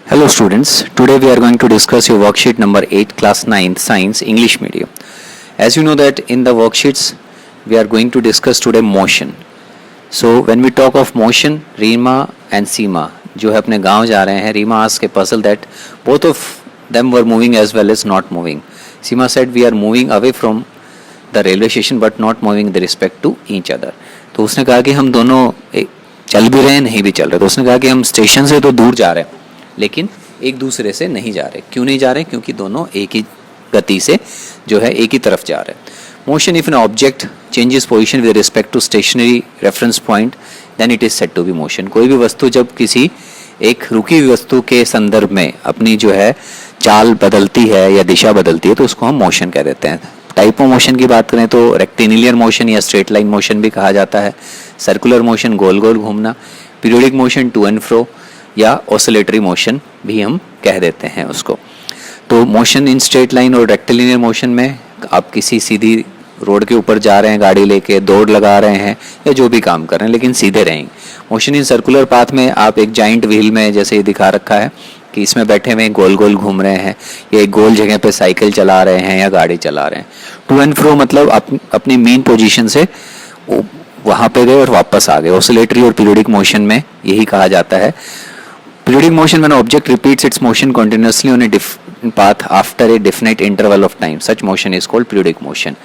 Hello students, today we are going to discuss your worksheet number 8 class 9th science English medium. As you know that in the worksheets we are going to discuss today motion. So when we talk of motion, Reema and Seema जो है अपने गांव जा रहे हैं. Reema asked a puzzle that both of them were moving as well as not moving. Seema said we are moving away from the railway station but not moving with respect to each other. तो उसने कहा कि हम दोनों चल भी रहे हैं नहीं भी चल रहे. तो उसने कहा कि हम स्टेशन से तो दूर जा रहे हैं लेकिन एक दूसरे से नहीं जा रहे. क्यों नहीं जा रहे? क्योंकि दोनों एक ही गति से जो है एक ही तरफ जा रहे हैं. Motion if an object changes position with respect to stationary reference point then it is said to be motion. कोई भी वस्तु जब किसी एक रुकी हुई वस्तु के संदर्भ में अपनी जो है चाल बदलती है या दिशा बदलती है तो उसको हम मोशन कह देते हैं. टाइप ऑफ मोशन की बात करें तो रेक्टिलिनियर मोशन या स्ट्रेट लाइन मोशन भी कहा जाता है. सर्कुलर मोशन गोल गोल घूमना, periodic motion to and fro या ऑसिलेटरी मोशन भी हम कह देते हैं उसको. तो मोशन इन स्ट्रेट लाइन और रेक्टिलिनियर मोशन में आप किसी सीधी रोड के ऊपर जा रहे हैं गाड़ी लेके, दौड़ लगा रहे हैं या जो भी काम कर रहे हैं लेकिन सीधे रहेंगे. मोशन इन सर्कुलर पाथ में आप एक जाइंट व्हील में जैसे ये दिखा रखा है कि इसमें बैठे हुए गोल गोल घूम रहे हैं या एक गोल जगह पे साइकिल चला रहे हैं या गाड़ी चला रहे हैं. टू एंड फ्रो मतलब अपनी मेन पोजीशन से वहाँ पे गए और वापस आ गए. ऑसिलेटरी और पीरियोडिक मोशन में यही कहा जाता है. Periodic motion when an object repeats its motion continuously on a different path after a definite interval of time. Such motion is called periodic motion.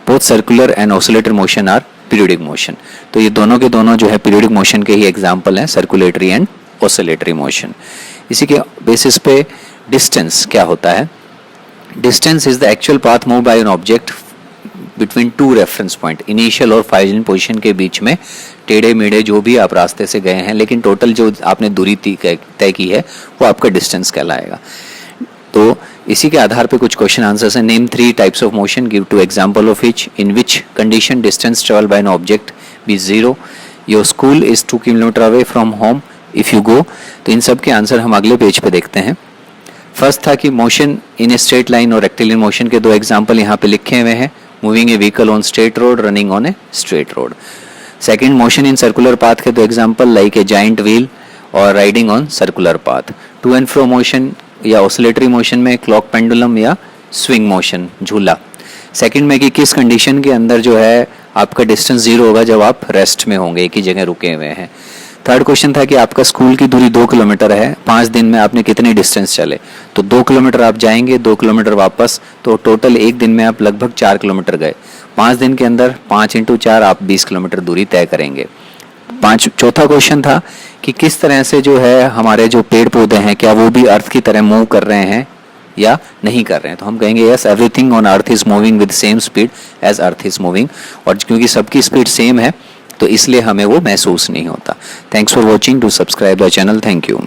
Both circular and oscillatory motion are periodic motion. तो ये दोनों के दोनों जो है periodic motion के ही example हैं, circulatory and oscillatory motion. इसी के बेसिस पे distance क्या होता है? Distance is the actual path moved by an object between two reference point. Initial और फाइनल पोजीशन के बीच में टेढ़े मेढ़े जो भी आप रास्ते से गए हैं लेकिन टोटल जो आपने दूरी तय की है वो आपका डिस्टेंस कहलाएगा. तो इसी के आधार पे कुछ क्वेश्चन आंसर्स हैं. Name 3 types of motion, give 2 example of each, in which condition distance travel by an object be 0, your school is 2 kilometre away from home if you go. तो इन सब के आंसर हम अगले पेज पे देखते हैं. फर्स्ट था कि motion in a straight line और रेक्टिलिनियर मोशन के 2 एग्जाम्पल यहाँ पे लिखे हुए हैं. Moving a vehicle on straight road, running on a straight road. Second, motion in circular path के 2 example like a giant wheel और riding on circular path. To and fro motion या oscillatory motion में clock pendulum या swing motion झूला. Second में कि किस condition के अंदर जो है आपका डिस्टेंस 0 होगा, जब आप रेस्ट में होंगे, एक ही जगह रुके हुए हैं. थर्ड क्वेश्चन था कि आपका स्कूल की दूरी 2 किलोमीटर है, 5 दिन में आपने कितनी डिस्टेंस चले. तो 2 किलोमीटर आप जाएंगे, 2 किलोमीटर वापस, तो टोटल एक दिन में आप लगभग 4 किलोमीटर गए. 5 दिन के अंदर 5 × 4 आप 20 किलोमीटर दूरी तय करेंगे. चौथा क्वेश्चन था कि किस तरह से जो है हमारे जो पेड़ पौधे हैं क्या वो भी अर्थ की तरह मूव कर रहे हैं या नहीं कर रहे हैं. तो हम कहेंगे yes, everything on earth is moving with same speed as earth is moving. और क्योंकि सबकी स्पीड सेम है तो इसलिए हमें वो महसूस नहीं होता. Thanks for watching. To subscribe the channel. Thank you.